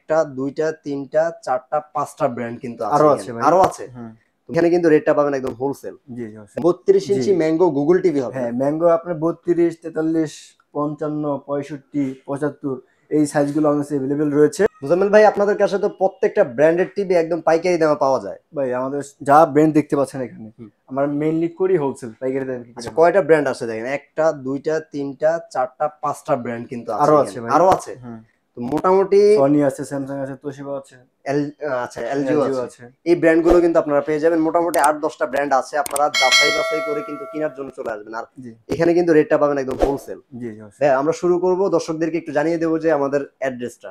একটা দুইটা তিনটা চারটা পাঁচটা ব্র্যান্ড কিন্তু আছে, আরো আছে ভাই, আরো আছে। এখানে কিন্তু রেটটা পাবেন একদম হোলসেল। জি 32 ইঞ্চি ম্যাঙ্গো গুগল টিভি হবে। হ্যাঁ, ম্যাঙ্গো আপনার 32, 43, 55, 65, 75 এই সাইজগুলো আমাদের কাছে अवेलेबल রয়েছে। মুজাম্মেল ভাই, আপনাদের কাছে তো প্রত্যেকটা ব্র্যান্ডেড টিভি একদম পাইকারি দামে পাওয়া যায় ভাই। আমাদের যা ব্র্যান্ড দেখতে পাচ্ছেন এখানে, আমরা মেইনলি করি হোলসেল, পাইকারি দামে। আচ্ছা, কয়টা ব্র্যান্ড আছে দেখেন? একটা দুইটা তিনটা চারটা পাঁচটা ব্র্যান্ড কিন্তু আছে, আরো আছে ভাই, আরো আছে। তো মোটামুটি সনি আছে, স্যামসাং আছে, তোশিবা আছে, আচ্ছা এলজিও আছে। এই ব্র্যান্ডগুলো কিন্তু আপনারা পেয়ে যাবেন। মোটামুটি 8-10টা ব্র্যান্ড আছে, আপনারা যাচাই বাছাই করে কিন্তু কেনার জন্য চলে আসবেন। আর এখানে কিন্তু রেটটা পাবেন একদম হোলসেল। হ্যাঁ, আমরা শুরু করব, দর্শকদেরকে একটু জানিয়ে দেবো যে আমাদের অ্যাড্রেসটা।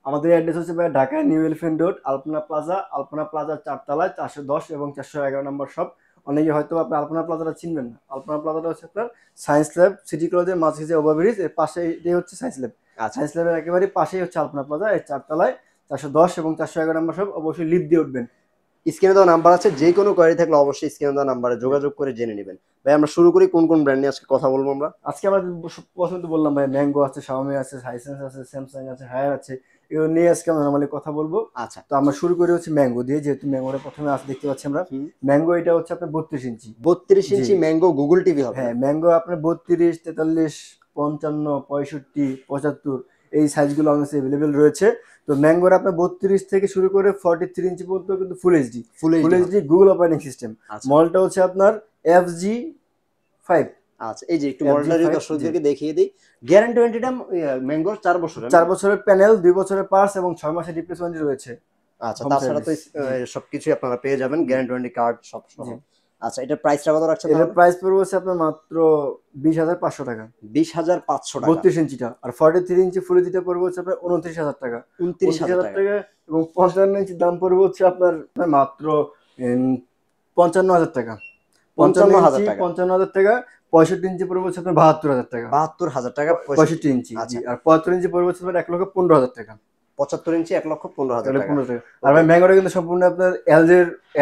আমাদের অ্যাড্রেস হচ্ছে ভাই ঢাকা নিউ এলিফ্যান্ট রোড, আলপনা প্লাজা। আলপনা প্লাজার 4 তলায় 410 এবং 411 নম্বর শপ। অনেকে হয়তো আপনি আলপনা প্লাজাটা চিনবেন না। আলপনা প্লাজাটা হচ্ছে আপনার সায়েন্স ল্যাব, সিটি কলেজের মাঝে যে ওভারব্রিজ এর পাশে এটাই হচ্ছে সায়েন্স ল্যাব। সায়েন্স ল্যাবের একেবারে পাশেই হচ্ছে আলপনা প্লাজা। এই 4 তলায় 410 এবং 411 নম্বর শপ। অবশ্যই লিফট দিয়ে উঠবেন। স্ক্রিনে দেওয়া নাম্বার আছে, যে কোনো কোয়ারি থাকলে অবশ্যই স্ক্রিনে দেওয়া নাম্বারে যোগাযোগ করে জেনে নেবেন। ভাই, আমরা শুরু করি। কোন কোন ব্র্যান্ড নিয়ে আজকে কথা বলবো আমরা? আজকে আমরা প্রথমে তো বললাম ভাই, ম্যাঙ্গো আছে, শাওমি আছে, হাইসেন্স আছে, স্যামসাং আছে, হায়ার আছে, এগুলো নিয়ে আজকে আমরা নরমালি কথা বলবো। আচ্ছা, তো আমরা শুরু করি হচ্ছে ম্যাঙ্গো দিয়ে, যেহেতু ম্যাঙ্গোটা প্রথমে আজ দেখতে পাচ্ছি আমরা। ম্যাঙ্গো এটা হচ্ছে আপনার 32 ইঞ্চি। 32 ইঞ্চি ম্যাঙ্গো গুগল টিভি হবে। হ্যাঁ, ম্যাঙ্গো আপনার 32, 43, 55, 65, 75 এই সাইজগুলো আমাদের কাছে अवेलेबल রয়েছে। তো ম্যাঙ্গোর আপনার 32 থেকে শুরু করে 43 ইঞ্চি পর্যন্ত কিন্তু full HD Google operating system. মডেলটা হচ্ছে আপনার FG5। আচ্ছা, এই যে একটু মডেলটা যদি দর্শকদেরকে দেখিয়ে দিই। গ্যারান্টি ওয়ারেন্টিটা ম্যাঙ্গোর 4 বছর, 4 বছরের প্যানেল, 2 বছরের পার্টস এবং 6 মাসের রিপ্লেসমেন্ট রয়েছে। আচ্ছা, তাছাড়া তো সবকিছুই আপনারা পেয়ে যাবেন, গ্যারান্টি ওয়ারেন্টি কার্ড সব সহ। আচ্ছা, এটা প্রাইসটা কত রাখছেন? এর প্রাইস পড়বে হচ্ছে আপনার মাত্র 20,500 টাকা। 20,500 টাকা 32 ইঞ্চিটা। আর 43 ইঞ্চি ফুল এইচডিটা পড়বে হচ্ছে আপনার 29,000 টাকা। 29,000 টাকা। এবং 55 ইঞ্চির দাম পড়বে হচ্ছে আপনার মাত্র 55,000 টাকা। 55,000 টাকা। 65 ইঞ্চি পড়বে হচ্ছে আপনার 72,000 টাকা। 72,000 টাকা 65 ইঞ্চি। আর 75 ইঞ্চি পড়বে হচ্ছে আপনার 1,15,000 টাকা। 75 ইঞ্চি 1,15,000 টাকা। আর ভাই, ম্যাঙ্গোটা কিন্তু সম্পূর্ণ আপনার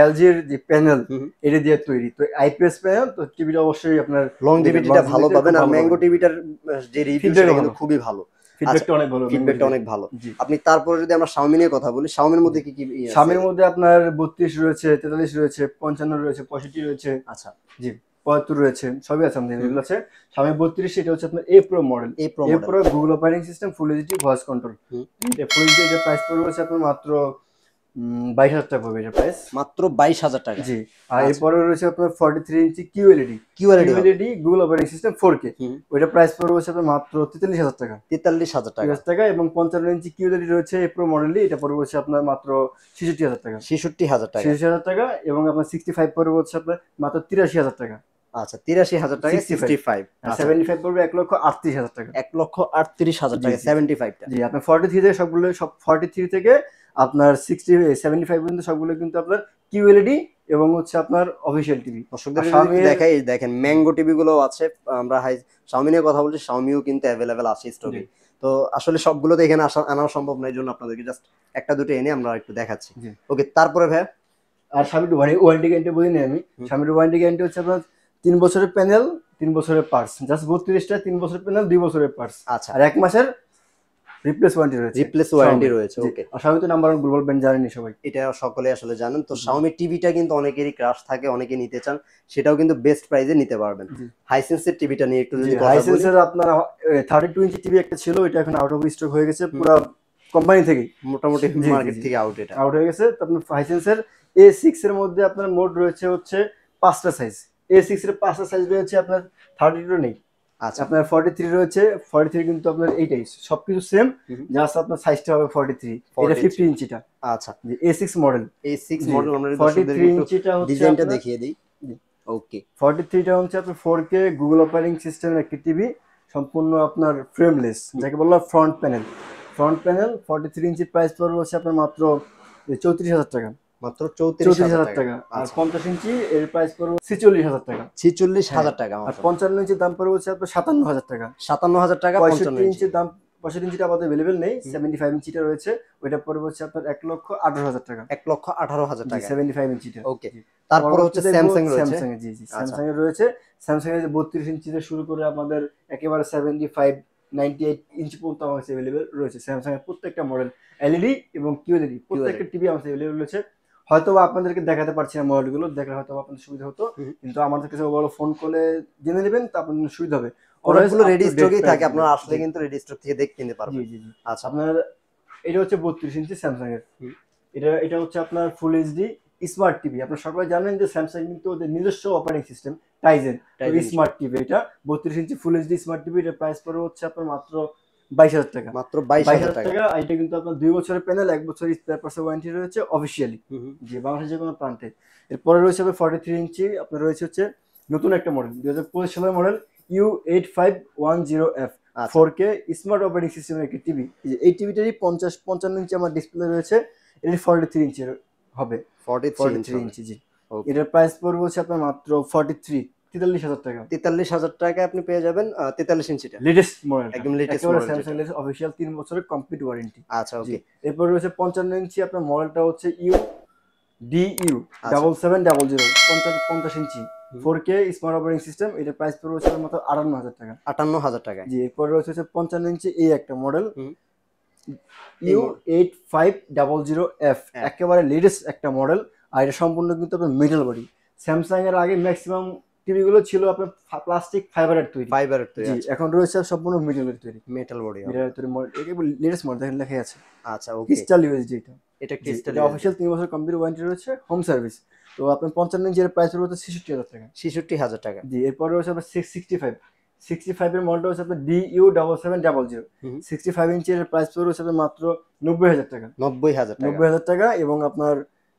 এলজির যে প্যানেল এটা দিয়ে তৈরি। তো আইপিএস প্যানেল, তো টিভিটা অবশ্যই আপনার লংজিভিটিটা ভালো পাবেন। আর ম্যাঙ্গো টিভিটার যে রিভিউ সেটা কিন্তু খুবই ভালো, ফিডব্যাকটা অনেক ভালো। আপনি তারপরে যদি আমরা শাওমি নিয়ে কথা বলি, শাওমির মধ্যে কি কি আছে? শাওমির মধ্যে আপনার 32 রয়েছে, 43 রয়েছে, 55 রয়েছে, 65 রয়েছে। আচ্ছা, জি 75 রয়েছে, সবই আছে আমাদের। এগুলো আছে শাওমি 32, এটা হচ্ছে আপনার এ প্রো মডেল। এ pro Google operating system, full HD voice control. এটা ফুল এইচডি, এর প্রাইস পড়বে হচ্ছে আপনার মাত্র 22,000 টাকা পড়বে এর প্রাইস। মাত্র 22,000 টাকা। জি। আর এরপরে রয়েছে আপনার 43 inch QLED Google operating system 4K। ওইটা প্রাইস পড়বে হচ্ছে আপনার মাত্র 43,000 টাকা। 43,000 টাকা। এবং 55 ইঞ্চি কিউএলইডি রয়েছে এ প্রো মডেলই, এটা পড়বে হচ্ছে আপনার মাত্র 66,000 টাকা। 66,000 টাকা। 66,000 টাকা। এবং আপনার 65 পড়বে হচ্ছে আপনার মাত্র 83,000 টাকা। আচ্ছা, 83,000 টাকা 65। 75 পড়বে 1,38,000 টাকা। 1,38,000 টাকা 75টা। জি, আপনার 43 থেকে সবগুলো, সব 43 থেকে আপনার 75 পর্যন্ত সবগুলো কিন্তু আপনার কিউএলইডি এবং হচ্ছে আপনার অফিশিয়াল টিভি। দেখাই, দেখেন ম্যাঙ্গো টিভি গুলো আছে। আমরা শাওমি নিয়ে কথা বলছি, শাওমিও কিন্তু অ্যাভেলেবেল আছে স্টকে। তো আসলে সবগুলো তো এখানে আনা সম্ভব নয়, জন্য আপনাদেরকে জাস্ট একটা দুটো এনে আমরা একটু দেখাচ্ছি। ওকে, তারপরে ভাই, আর শাওমির ওয়ারেন্টি গ্যারান্টি বলি না আমি। শাওমির ওয়ারেন্টি গ্যারান্টি হচ্ছে আপনার 3 বছরের প্যানেল, 3 বছরের পার্টস। জাস্ট 32টা 3 বছরের প্যানেল, 2 বছরের পার্টস। আচ্ছা, আর 1 মাসের রিপ্লেস ওয়ারেন্টি রয়েছে। ওকে। আর শাওমি তো নাম্বার 1 গ্লোবাল ব্র্যান্ড, জানেন সবাই, এটা সকলে আসলে জানেন। তো শাওমি টিভিটা কিন্তু অনেকেরই ক্রাশ থাকে, অনেকে নিতে চান, সেটাও কিন্তু বেস্ট প্রাইসে নিতে পারবেন। হাইসেন্সের টিভিটা নিয়ে একটু যদি কথা বলি। হাইসেন্সের আপনার 32 ইঞ্চি টিভি একটা ছিল, এটা এখন আউট অফ স্টক হয়ে গেছে পুরো কোম্পানি থেকে, মোটামুটি মার্কেট থেকে আউট হয়ে গেছে। তো আপনার হাইসেন্সের A6 এর মধ্যে আপনার মোড রয়েছে হচ্ছে 5টা সাইজ। A6 এর 5টা সাইজ রয়েছে, আপনার 32 নেই। আচ্ছা, আপনার 43 রয়েছে। 43 কিন্তু আপনার এইটাই সবকিছু সেম, জাস্ট আপনার সাইজটা হবে 43। এটা 50 ইঞ্চিটা। আচ্ছা, A6 মডেল। A6 মডেল আমরা 43 ইঞ্চিটা হচ্ছে ডিজাইনটা দেখিয়ে দেই। ওকে, 43টা হচ্ছে আপনার 4K গুগল অপারেটিং সিস্টেমের একটা টিভি, সম্পূর্ণ আপনার ফ্রেমলেস, যাকে বলা ফ্রন্ট প্যানেল। 43 ইঞ্চির প্রাইস পড়বে হচ্ছে আপনার মাত্র 34,000 টাকা। মাত্র 34,000 টাকা। আর 50 ইঞ্চি এর প্রাইস পড়বে 46,000 টাকা। 46,000 টাকা। আর 55 ইঞ্চির দাম পড়বে হচ্ছে আপনার 57,000 টাকা। 57,000 টাকা। 65 ইঞ্চির দাম, 65 ইঞ্চিটা আমাদের अवेलेबल নেই। 75 ইঞ্চিটা রয়েছে, ওইটা পড়বে হচ্ছে আপনার 1,18,000 টাকা। 1,18,000 টাকা 75 ইঞ্চিটা। ওকে। তারপর হচ্ছে স্যামসাং রয়েছে। স্যামসাং, জি স্যামসাং এর রয়েছে। স্যামসাং এর 32 ইঞ্চি থেকে শুরু করে আমাদের একেবারে 75 98 ইঞ্চি পর্যন্ত আমার কাছে অ্যাভেলেবেল রয়েছে। স্যামসাং এর প্রত্যেকটা মডেল এলইডি এবং কিউএলইডি প্রত্যেকটা টিভি আমার কাছে অ্যাভেলেবেল রয়েছে। হয়তো আপনাদেরকে দেখাতে পারছি না মডেলগুলো, দেখলে হয়তো আপনাদের সুবিধা হতো, কিন্তু আমাদের কাছে বড় ফোন কলে জেনে নেবেন, তা আপনাদের সুবিধা হবে। প্রোডাক্টগুলো রেডি স্টকেই থাকে, আপনারা আসলে কিন্তু রেডি স্টক থেকে দেখে কিনতে পারবেন। জি জি। আচ্ছা, আপনার এটা হচ্ছে 32 ইঞ্চি স্যামসাং এর, এটা হচ্ছে আপনার ফুল এইচডি স্মার্ট টিভি। আপনারা সবাই জানেন যে স্যামসাং কিন্তু ওদের নিজস্ব operating system Tizen smart TV. এটা 32 ইঞ্চি ফুল এইচডি স্মার্ট টিভি, এটার প্রাইস পড়ে হচ্ছে আপনার মাত্র 22,000 টাকা। মাত্র 22,000 টাকা। এটা কিন্তু আপনার 2 বছরের প্যানেল, 1 বছরের স্পেয়ার পার্টস ওয়ারেন্টি রয়েছে অফিশিয়ালি, যে বাংলাদেশের যে কোনো প্রান্তে। এরপরে রয়েছে 43 ইঞ্চি আপনার রয়েছে হচ্ছে নতুন একটা মডেল 2025 সালের model U8510F 4K smart operating সিস্টেমের একটি টিভি। এই টিভিটারই 55 ইঞ্চি আমার ডিসপ্লে রয়েছে, এটি 43 ইঞ্চি হবে। 43 ইঞ্চি জি। এটার প্রাইস পড়বে হচ্ছে আপনার মাত্র 43,000 টাকা। 43,000 টাকায় আপনি পেয়ে যাবেন 43 ইঞ্চিটা লেটেস্ট মডেল, একদম লেটেস্ট মডেল, স্যামসাং এর অফিশিয়াল 3 বছরের কমপ্লিট ওয়ারেন্টি। আচ্ছা ওকে। এরপর রয়েছে 55 ইঞ্চি আপনার মডেলটা হচ্ছে DU7700 50 ইঞ্চি 4K স্মার্ট অপারেটিং সিস্টেম। এটার প্রাইস পড়বে হচ্ছে মাত্র 58,000 টাকা। 58,000 টাকা জি। এরপর রয়েছে 55 ইঞ্চি এই একটা মডেল U8500F, একেবারে লেটেস্ট একটা মডেল, আর এটা সম্পূর্ণ কিন্তু আপনার মেটাল বডি। স্যামসাং এর আগে ম্যাক্সিমাম টিভি গুলো ছিল আপনার প্লাস্টিক ফাইবারের তৈরি, জি। এখন রয়েছে সম্পূর্ণ মেটালের তৈরি, মেটাল বডি মডেল। এটা লেটেস্ট মডেল, দেখেন লেখা আছে। আচ্ছা ওকে। ক্রিস্টাল ইউএসডি এটা ক্রিস্টাল অফিশিয়াল 3 বছর কমপ্লিট ওয়ারেন্টি রয়েছে, হোম সার্ভিস। তো আপনার 55 ইঞ্চির প্রাইস হচ্ছে 66,000 টাকা। 66,000 টাকা জি। এরপর রয়েছে আপনার 65 এর মডেলটা হচ্ছে আপনার DU7700 65 ইঞ্চির প্রাইস রয়েছে মাত্র 90,000 টাকা। 90,000 টাকা। এবং আপনার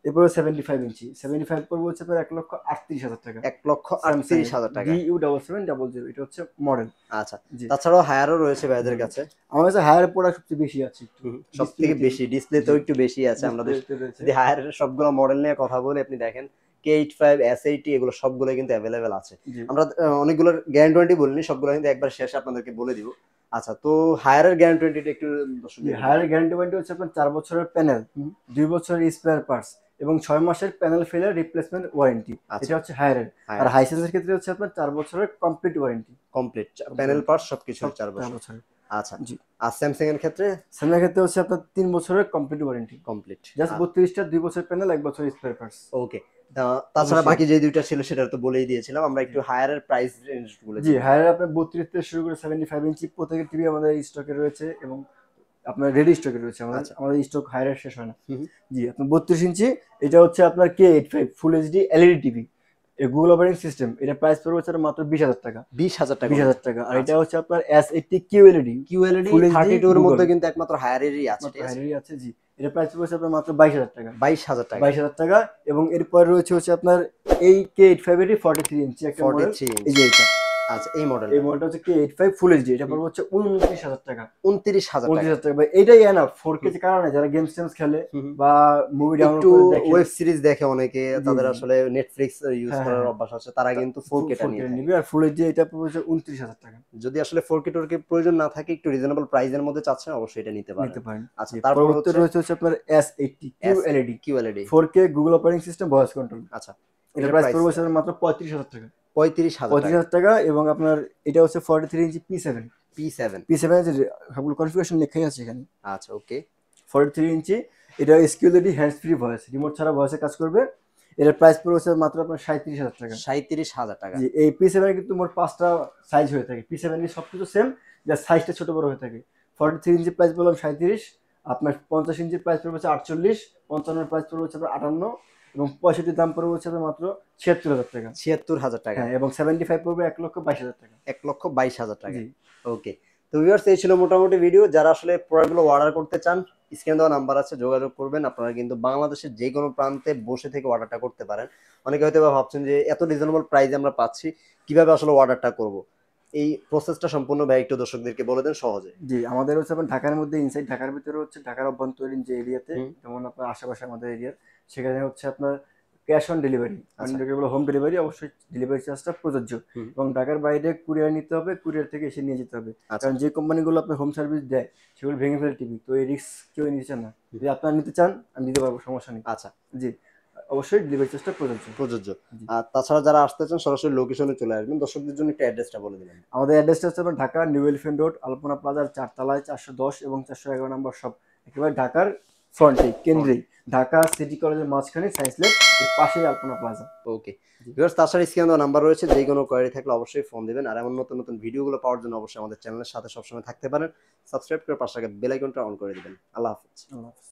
এরপরে 75 ইঞ্চি 75 পড়বে হচ্ছে আপনার 1,38,000 টাকা। 1,38,000 টাকা DU7700, এটা হচ্ছে মডেল। আচ্ছা, তাছাড়াও হায়ারও রয়েছে ভাইদের কাছে। আমার কাছে হায়ার প্রোডাক্ট সবচেয়ে বেশি আছে, সবথেকে বেশি ডিসপ্লেতেও একটু বেশি আছে। আমাদের যদি হায়ারের সবগুলো মডেল নিয়ে কথা বলি, আপনি দেখেন K85 S80 এগুলো সবগুলো কিন্তু অ্যাভেলেবেল আছে। আমরা অনেকগুলোর গ্যারান্টি ওয়ারেন্টি বলিনি, সবগুলো কিন্তু একবার শেষে আপনাদেরকে বলে দিব। আচ্ছা, তো হায়ারের গ্যারান্টি ওয়ারেন্টিটা একটু হায়ারের গ্যারান্টি ওয়ারেন্টি হচ্ছে আপনার 4 বছরের প্যানেল, 2 বছরের স্পেয়ার পার্টস এবং 6 মাসের প্যানেল ফেলিয়ার রিপ্লেসমেন্ট ওয়ারেন্টি। এটা হচ্ছে হায়ারের। আর হাইসেন্সের ক্ষেত্রে হচ্ছে আপনার 4 বছরের complete warranty, complete panel parts সবকিছু 4 বছর। আচ্ছা জি। আর স্যামসাং এর ক্ষেত্রে হচ্ছে আপনার 3 বছরের কমপ্লিট ওয়ারেন্টি, কমপ্লিট জাস্ট 32টা 2 বছর প্যানেল 1 বছর স্পেয়ার পার্টস। ওকে। তাছাড়া বাকি যে দুইটা ছিল সেটা তো বলেই দিয়েছিলাম। আমরা একটু হায়ারের প্রাইস রেঞ্জ বলে জি। হায়ার আপনার 32 থেকে শুরু করে 75 ইঞ্চি প্রত্যেকটা টিভি আমাদের স্টকে রয়েছে এবং আপনার রেডি স্টকে রয়েছে। আমাদের স্টক হায়ারের শেষ হয় না। জি। আপনার 32 ইঞ্চি এটা হচ্ছে আপনার K85 full HD LED TV, Google operating system. এটা প্রাইস পড়বে হচ্ছে মাত্র 20,000 টাকা। 20,000 টাকা। আর এটা হচ্ছে আপনার S80 QLED 32 এর মধ্যে কিন্তু একমাত্র হায়ারেরই আছে, হায়ারেরই আছে জি। এটা প্রাইস পড়ছে আপনার মাত্র 22,000 টাকা। 22,000 টাকা। এবং এরপর রয়েছে হচ্ছে আপনার এই K85 এর 43 ইঞ্চি একটা মডেল, এই যে এটা। আচ্ছা, এই মডেলটা হচ্ছে K85 ফুল এইচডি, এটা পড়বে হচ্ছে 29,000 টাকা। 29,000 টাকা। এটাই এনাফ 4K এর কারণে যারা গেমস খেলে বা মুভি ডাউনলোড করে দেখে, ওয়েব সিরিজ দেখে অনেকে, তাদের আসলে নেটফ্লিক্স ইউজ করার অভ্যাস আছে, তারা কিন্তু 4K টা নিবে। আর ফুল এইচডি এটা পড়বে 29,000 টাকা। যদি আসলে 4K টোরকে প্রয়োজন না থাকে, একটু রিজনেবল প্রাইসের মধ্যে চাচ্ছেন, অবশ্যই এটা নিতে পারেন। আচ্ছা, তারপর রয়েছে আপনার S80 QLED 4K Google operating system voice control. আচ্ছা, এটা প্রাইস পড়বে মাত্র 35,000 টাকা। 35,000 টাকা। এবং আপনার এটা হচ্ছে 43 ইঞ্চি P7 এর সবগুলো কনফিগারেশন লেখাই আছে এখানে। আচ্ছা ওকে। 43 ইঞ্চি এটা SQLED hands free voice, remote ছাড়া ভয়েসে কাজ করবে। এর প্রাইস পড়ছে মাত্র আপনার 37,000 টাকা। 37,000 টাকা। জি। এই P7 এর কিন্তু মোট 5টা সাইজ হয়ে থাকে। P7 এর সবকিছু সেম, যা সাইজটা ছোট বড় হয়ে থাকে। 43 ইঞ্চি প্রাইস বললাম 37, আপনার 50 ইঞ্চির প্রাইস পড়বে 48, 55 এর প্রাইস পড়বে 58 এবং 65 দাম পড়বে মাত্র 76,000 টাকা। 76,000 টাকা। এবং 75 পড়বে 1,22,000 টাকা। 1,22,000 টাকা। ওকে। তো ভিউয়ার্স, এই ছিল মোটামুটি ভিডিও। যারা আসলে প্রোডাক্টগুলো অর্ডার করতে চান, স্ক্রিনে দেওয়া নাম্বার আছে, যোগাযোগ করবেন। আপনারা কিন্তু বাংলাদেশের যে কোনো প্রান্তে বসে থেকে অর্ডারটা করতে পারেন। অনেকে হয়তো ভাবছেন যে এত রিজনেবল প্রাইসে আমরা পাচ্ছি, কিভাবে আসলে অর্ডারটা করব। এই প্রসেসটা সম্পূর্ণ ভাই একটু দর্শকদেরকে বলে দেন সহজে। জি। আমাদের হচ্ছে আপনার ঢাকার মধ্যে ইনসাইড ঢাকার ভিতরে হচ্ছে ঢাকার অভ্যন্তরীণ যে এরিয়াতে, যেমন আপনার আশেপাশে আমাদের এরিয়া, সেখানে হচ্ছে আপনার cash on delivery, home delivery, অবশ্যই ডেলিভারি চার্জটা প্রযোজ্য। এবং ঢাকার বাইরে কুরিয়ার নিতে হবে, কুরিয়ার থেকে এসে নিয়ে যেতে হবে। কারণ যে কোম্পানিগুলো আপনার হোম সার্ভিস দেয় সেগুলো ভেঙে ফেলে টিভি, তো এই রিস্ক কেউ নিতে চান না। যদি আপনারা নিতে চান, আমি দিতে পারবো, সমস্যা নেই। আচ্ছা জি। অবশ্যই ডেলিভারি চার্জটা প্রযোজ্য। আর তাছাড়া যারা আসতে চান সরাসরি লোকেশনে চলে আসবেন। দর্শকদের জন্য একটু অ্যাড্রেসটা বলে দিবেন। আমাদের অ্যাড্রেসটা হচ্ছে ঢাকা নিউ এলিফ্যান্ট রোড, আলপনা প্লাজার 4 তলায় 410 এবং 411 নম্বর শপ, একেবারে ঢাকার ফ্রন্টে কেন্দ্রেই, ঢাকা সিটি কলেজের মাঝখানে সায়েন্স ল্যাব এর পাশেই আলপনা প্লাজা। ওকে ভিউয়ার্স, তাছাড়া স্ক্রিনে দেওয়া নাম্বার রয়েছে, যে কোনো কোয়ারি থাকলে অবশ্যই ফোন দিবেন। আর এমন নতুন নতুন ভিডিওগুলো পাওয়ার জন্য অবশ্যই আমাদের চ্যানেলের সাথে সবসময় থাকতে পারেন। সাবস্ক্রাইব করে পাশে থাকা বেল আইকনটা অন করে দিবেন। আল্লাহ হাফেজ।